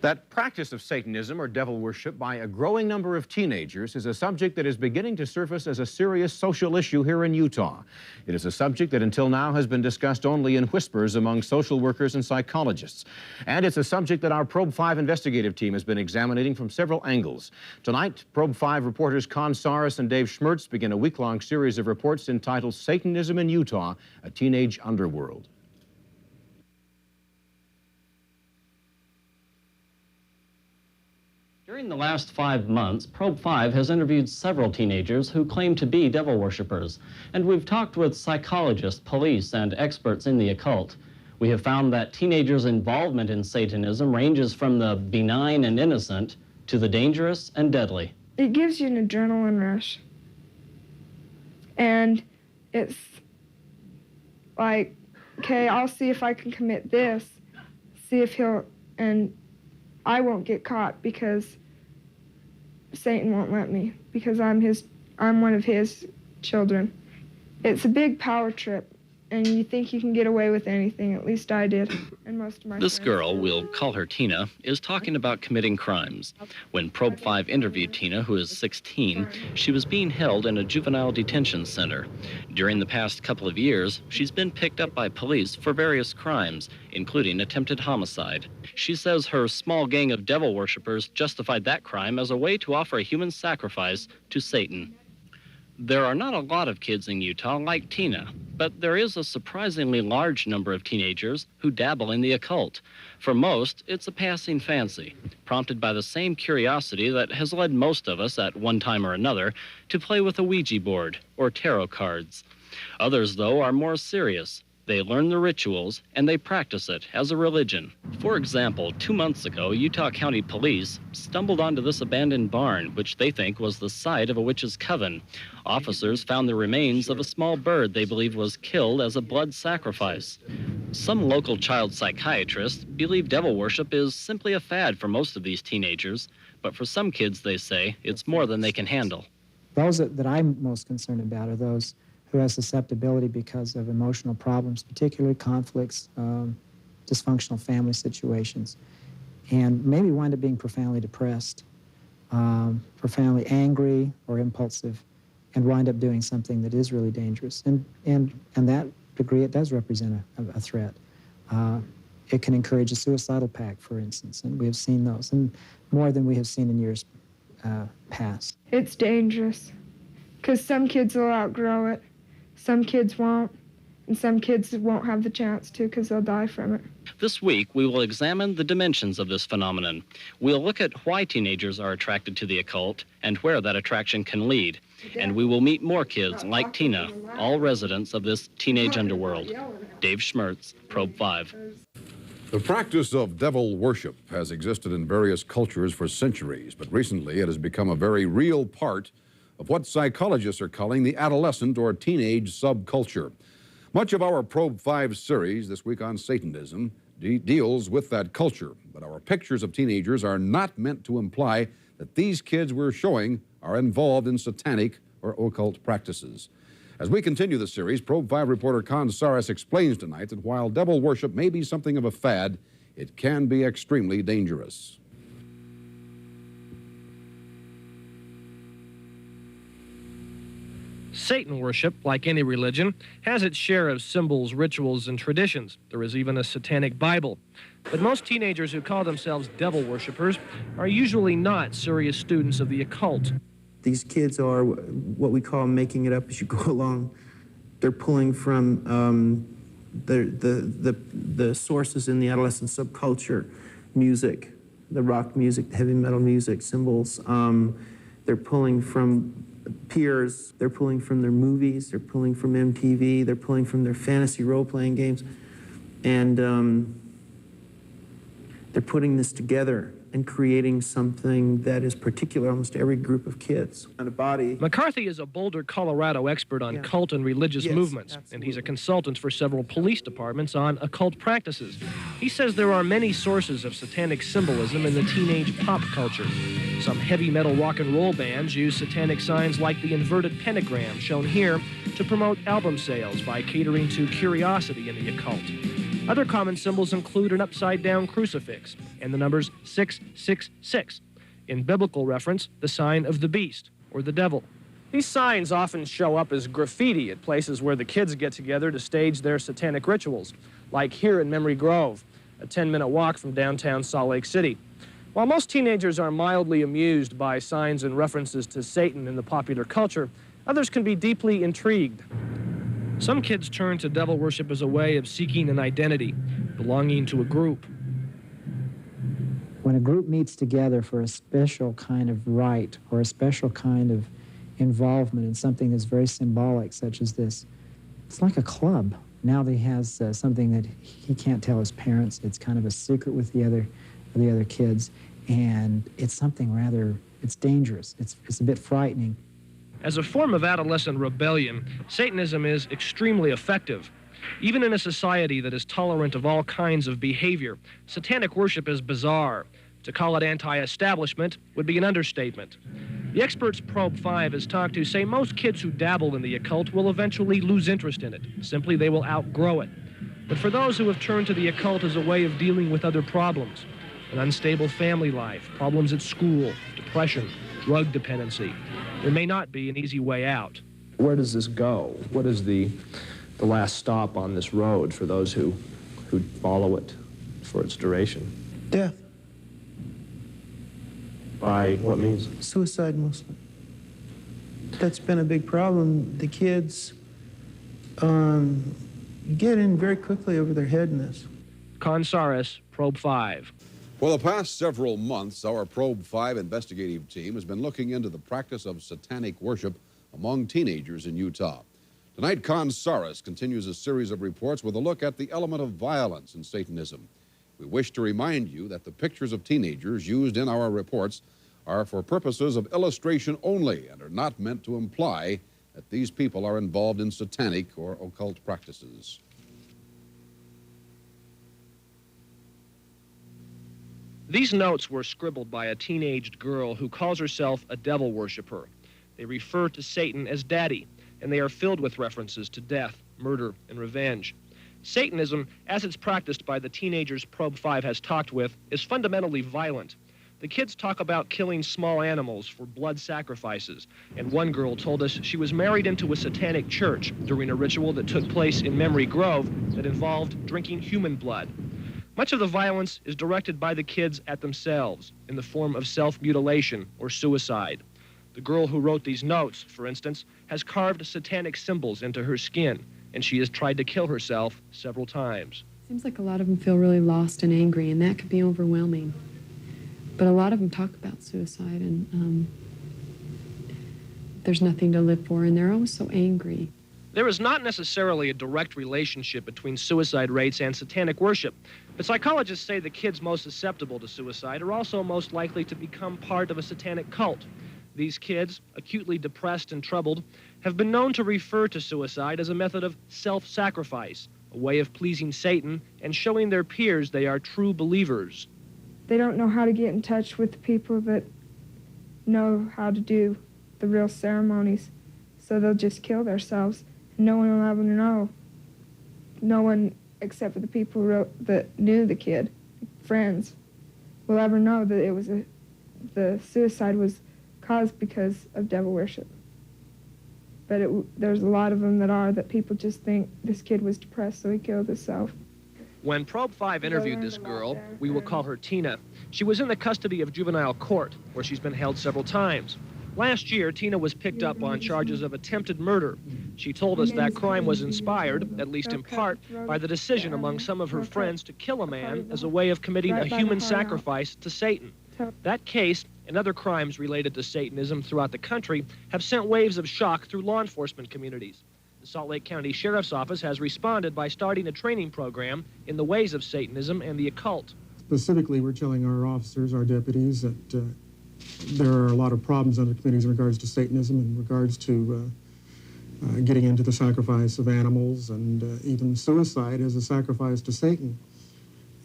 That practice of Satanism or devil worship by a growing number of teenagers is a subject that is beginning to surface as a serious social issue here in Utah. It is a subject that until now has been discussed only in whispers among social workers and psychologists. And it's a subject that our Probe 5 investigative team has been examining from several angles. Tonight, Probe 5 reporters Con Saris and Dave Schmertz begin a week-long series of reports entitled Satanism in Utah, a Teenage Underworld. During the last 5 months, Probe 5 has interviewed several teenagers who claim to be devil worshippers, and we've talked with psychologists, police, and experts in the occult. We have found that teenagers' involvement in Satanism ranges from the benign and innocent to the dangerous and deadly. It gives you an adrenaline rush, and it's like, okay, I'll see if I can commit this, see if he'll, and I won't get caught because Satan won't let me, because I'm one of his children. It's a big power trip, and you think you can get away with anything. At least I did, and most of my This friends girl, did. we'll call her Tina, is talking about committing crimes. When Probe 5 interviewed Tina, who is 16, she was being held in a juvenile detention center. During the past couple of years, she's been picked up by police for various crimes, including attempted homicide. She says her small gang of devil worshippers justified that crime as a way to offer a human sacrifice to Satan. There are not a lot of kids in Utah like Tina, but there is a surprisingly large number of teenagers who dabble in the occult. For most, it's a passing fancy, prompted by the same curiosity that has led most of us at one time or another to play with a Ouija board or tarot cards. Others, though, are more serious. They learn the rituals, and they practice it as a religion. For example, 2 months ago, Utah County Police stumbled onto this abandoned barn, which they think was the site of a witch's coven. Officers found the remains of a small bird they believed was killed as a blood sacrifice. Some local child psychiatrists believe devil worship is simply a fad for most of these teenagers, but for some kids, they say, it's more than they can handle. Those that I'm most concerned about are those who have susceptibility because of emotional problems, particularly conflicts, dysfunctional family situations, and maybe wind up being profoundly depressed, profoundly angry or impulsive, and wind up doing something that is really dangerous. And that degree, it does represent a threat. It can encourage a suicidal pact, for instance, and we have seen those, and more than we have seen in years past. It's dangerous, because some kids will outgrow it. Some kids won't, and some kids won't have the chance to because they'll die from it. This week, we will examine the dimensions of this phenomenon. We'll look at why teenagers are attracted to the occult and where that attraction can lead. And we will meet more kids like Tina, all residents of this teenage underworld. Dave Schmertz, Probe 5. The practice of devil worship has existed in various cultures for centuries, but recently it has become a very real part of what psychologists are calling the adolescent or teenage subculture. Much of our Probe 5 series this week on Satanism deals with that culture, but our pictures of teenagers are not meant to imply that these kids we're showing are involved in satanic or occult practices. As we continue the series, Probe 5 reporter Con Saris explains tonight that while devil worship may be something of a fad, it can be extremely dangerous. Satan worship, like any religion, has its share of symbols, rituals, and traditions. There is even a satanic Bible. But most teenagers who call themselves devil worshippers are usually not serious students of the occult. These kids are what we call making it up as you go along. They're pulling from the sources in the adolescent subculture, music, the rock music, the heavy metal music, symbols. They're pulling from peers, they're pulling from their movies, they're pulling from MTV, they're pulling from their fantasy role-playing games, and they're putting this together and creating something that is particular almost to every group of kids. And a body. McCarthy is a Boulder, Colorado expert on cult and religious movements, and he's a consultant for several police departments on occult practices. He says there are many sources of satanic symbolism in the teenage pop culture. Some heavy metal rock and roll bands use satanic signs like the inverted pentagram shown here to promote album sales by catering to curiosity in the occult. Other common symbols include an upside-down crucifix and the numbers 666. In biblical reference, the sign of the beast, or the devil. These signs often show up as graffiti at places where the kids get together to stage their satanic rituals, like here in Memory Grove, a 10-minute walk from downtown Salt Lake City. While most teenagers are mildly amused by signs and references to Satan in the popular culture, others can be deeply intrigued. Some kids turn to devil worship as a way of seeking an identity, belonging to a group. When a group meets together for a special kind of rite or a special kind of involvement in something that's very symbolic, such as this, it's like a club. Now he has something that he can't tell his parents. It's kind of a secret with the other kids, and it's something rather, it's dangerous. It's a bit frightening. As a form of adolescent rebellion, Satanism is extremely effective. Even in a society that is tolerant of all kinds of behavior, satanic worship is bizarre. To call it anti-establishment would be an understatement. The experts Probe 5 has talked to say most kids who dabble in the occult will eventually lose interest in it. Simply, they will outgrow it. But for those who have turned to the occult as a way of dealing with other problems, an unstable family life, problems at school, depression, drug dependency, there may not be an easy way out. Where does this go? What is the last stop on this road for those who follow it for its duration? Death. By what means? Suicide mostly. That's been a big problem. The kids get in very quickly over their head in this. Consaris, Probe 5. For the past several months, our Probe 5 investigative team has been looking into the practice of satanic worship among teenagers in Utah. Tonight, Consaris continues a series of reports with a look at the element of violence in Satanism. We wish to remind you that the pictures of teenagers used in our reports are for purposes of illustration only and are not meant to imply that these people are involved in satanic or occult practices. These notes were scribbled by a teenaged girl who calls herself a devil worshiper. They refer to Satan as Daddy, and they are filled with references to death, murder, and revenge. Satanism, as it's practiced by the teenagers Probe 5 has talked with, is fundamentally violent. The kids talk about killing small animals for blood sacrifices, and one girl told us she was married into a satanic church during a ritual that took place in Memory Grove that involved drinking human blood. Much of the violence is directed by the kids at themselves in the form of self-mutilation or suicide. The girl who wrote these notes, for instance, has carved satanic symbols into her skin, and she has tried to kill herself several times. Seems like a lot of them feel really lost and angry, and that could be overwhelming. But a lot of them talk about suicide, and there's nothing to live for, and they're always so angry. There is not necessarily a direct relationship between suicide rates and satanic worship, but psychologists say the kids most susceptible to suicide are also most likely to become part of a satanic cult. These kids, acutely depressed and troubled, have been known to refer to suicide as a method of self-sacrifice, a way of pleasing Satan and showing their peers they are true believers. They don't know how to get in touch with the people that know how to do the real ceremonies, so they'll just kill themselves. No one will ever know. No one except for the people that knew the kid, friends, will ever know that it was the suicide was caused because of devil worship. But there's a lot of them that people just think this kid was depressed, so he killed himself. When Probe 5 interviewed this girl, we will call her Tina, she was in the custody of juvenile court, where she's been held several times. Last year, Tina was picked up on charges of attempted murder. She told us that crime was inspired, at least in part, by the decision among some of her friends to kill a man as a way of committing a human sacrifice to Satan. That case and other crimes related to Satanism throughout the country have sent waves of shock through law enforcement communities. The Salt Lake County Sheriff's Office has responded by starting a training program in the ways of Satanism and the occult. Specifically, we're telling our officers, our deputies, that there are a lot of problems under committees in regards to Satanism, in regards to getting into the sacrifice of animals, and even suicide as a sacrifice to Satan,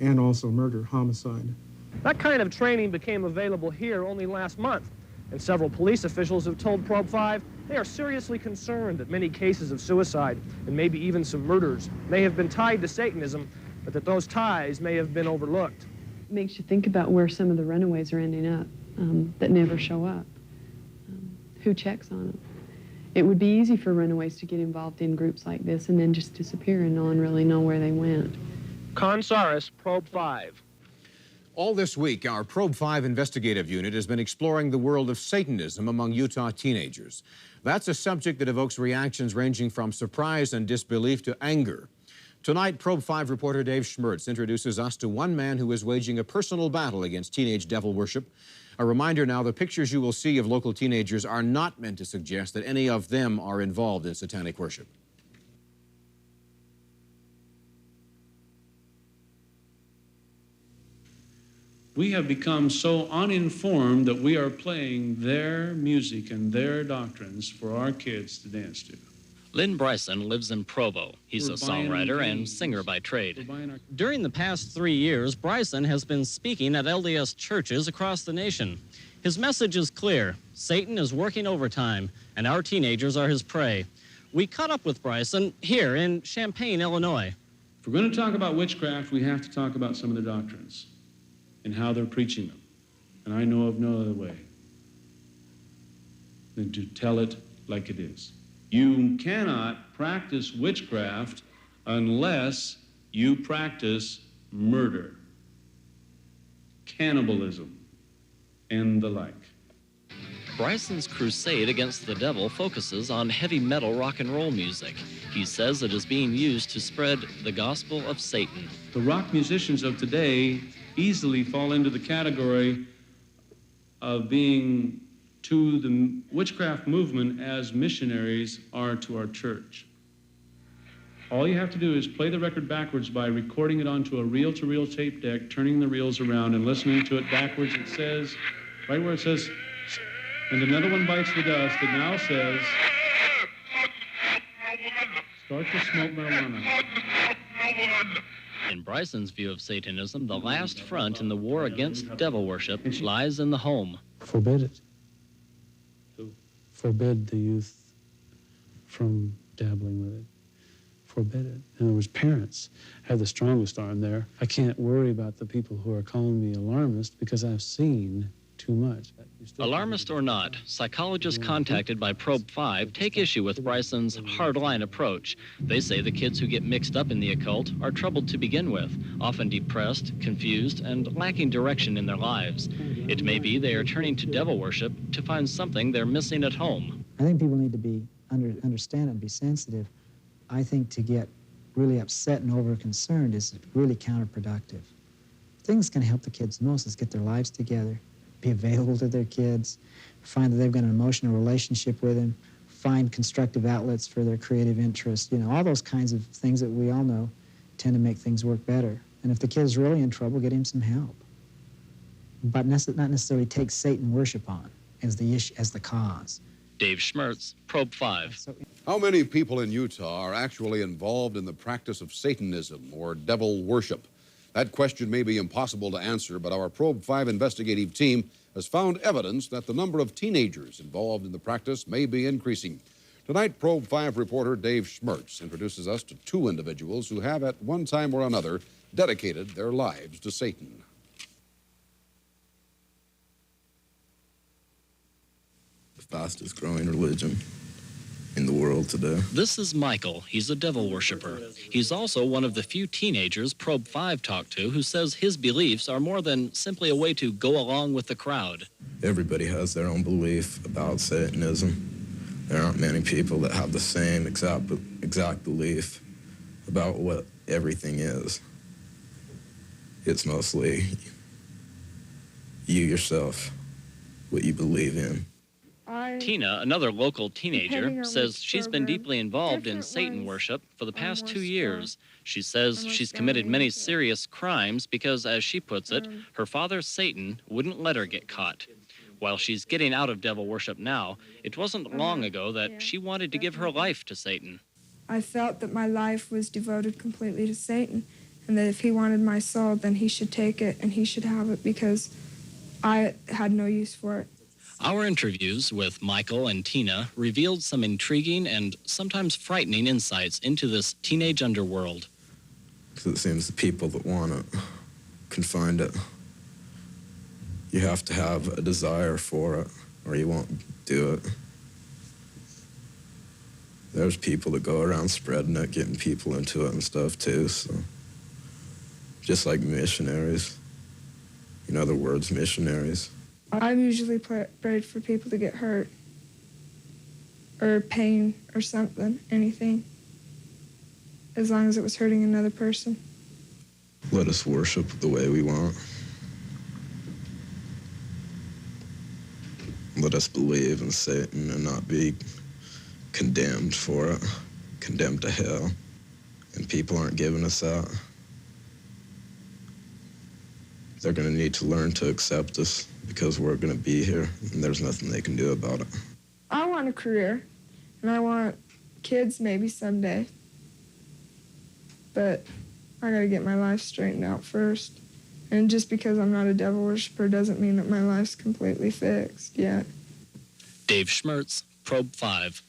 and also murder, homicide. That kind of training became available here only last month, and several police officials have told Probe 5 they are seriously concerned that many cases of suicide, and maybe even some murders, may have been tied to Satanism, but that those ties may have been overlooked. It makes you think about where some of the runaways are ending up that never show up. Who checks on them? It would be easy for runaways to get involved in groups like this and then just disappear and no one really know where they went. Consaris, Probe 5. All this week, our Probe 5 investigative unit has been exploring the world of Satanism among Utah teenagers. That's a subject that evokes reactions ranging from surprise and disbelief to anger. Tonight, Probe 5 reporter Dave Schmertz introduces us to one man who is waging a personal battle against teenage devil worship. A reminder now, the pictures you will see of local teenagers are not meant to suggest that any of them are involved in satanic worship. We have become so uninformed that we are playing their music and their doctrines for our kids to dance to. Lynn Bryson lives in Provo. He's a songwriter and singer by trade. During the past 3 years, Bryson has been speaking at LDS churches across the nation. His message is clear. Satan is working overtime, and our teenagers are his prey. We caught up with Bryson here in Champaign, Illinois. If we're going to talk about witchcraft, we have to talk about some of the doctrines and how they're preaching them. And I know of no other way than to tell it like it is. You cannot practice witchcraft unless you practice murder, cannibalism, and the like. Bryson's crusade against the devil focuses on heavy metal rock and roll music. He says it is being used to spread the gospel of Satan. The rock musicians of today easily fall into the category of being to the witchcraft movement as missionaries are to our church. All you have to do is play the record backwards by recording it onto a reel-to-reel tape deck, turning the reels around and listening to it backwards. It says, right where it says, and another one bites the dust, it now says, start to smoke marijuana. In Bryson's view of Satanism, the last front in the war against devil worship lies in the home. Forbid it. Forbid the youth from dabbling with it. Forbid it. In other words, parents have the strongest arm there. I can't worry about the people who are calling me alarmist because I've seen too much. Alarmist or not, psychologists contacted by Probe 5 take issue with Bryson's hardline approach. They say the kids who get mixed up in the occult are troubled to begin with, often depressed, confused, and lacking direction in their lives. It may be they are turning to devil worship to find something they're missing at home. I think people need to be understand and be sensitive. I think to get really upset and over-concerned is really counterproductive. Things can help the kids most is get their lives together, be available to their kids, find that they've got an emotional relationship with them, find constructive outlets for their creative interests. You know, all those kinds of things that we all know tend to make things work better. And if the kid's really in trouble, get him some help. But not necessarily take Satan worship on as the issue, as the cause. Dave Schmertz, Probe 5. How many people in Utah are actually involved in the practice of Satanism or devil worship? That question may be impossible to answer, but our Probe 5 investigative team has found evidence that the number of teenagers involved in the practice may be increasing. Tonight, Probe 5 reporter Dave Schmertz introduces us to two individuals who have, at one time or another, dedicated their lives to Satan. The fastest growing religion in the world today. This is Michael. He's a devil worshiper. He's also one of the few teenagers Probe 5 talked to who says his beliefs are more than simply a way to go along with the crowd. Everybody has their own belief about Satanism. There aren't many people that have the same exact belief about what everything is. It's mostly you yourself, what you believe in. Tina, another local teenager, says she's been deeply involved in Satan worship for the past 2 years. She says she's committed many serious crimes because, as she puts it, her father, Satan, wouldn't let her get caught. While she's getting out of devil worship now, it wasn't long ago that she wanted to give her life to Satan. I felt that my life was devoted completely to Satan, and that if he wanted my soul, then he should take it and he should have it because I had no use for it. Our interviews with Michael and Tina revealed some intriguing and sometimes frightening insights into this teenage underworld. because it seems the people that want it can find it. You have to have a desire for it, or you won't do it. There's people that go around spreading it, getting people into it and stuff too, so. Just like missionaries. In other words, missionaries. I've usually prayed for people to get hurt, or pain, or something, anything, as long as it was hurting another person. Let us worship the way we want. Let us believe in Satan and not be condemned for it, condemned to hell. And people aren't giving us that. They're going to need to learn to accept us because we're going to be here, and there's nothing they can do about it. I want a career, and I want kids maybe someday. But I got to get my life straightened out first. And just because I'm not a devil worshiper doesn't mean that my life's completely fixed yet. Dave Schmertz, Probe 5.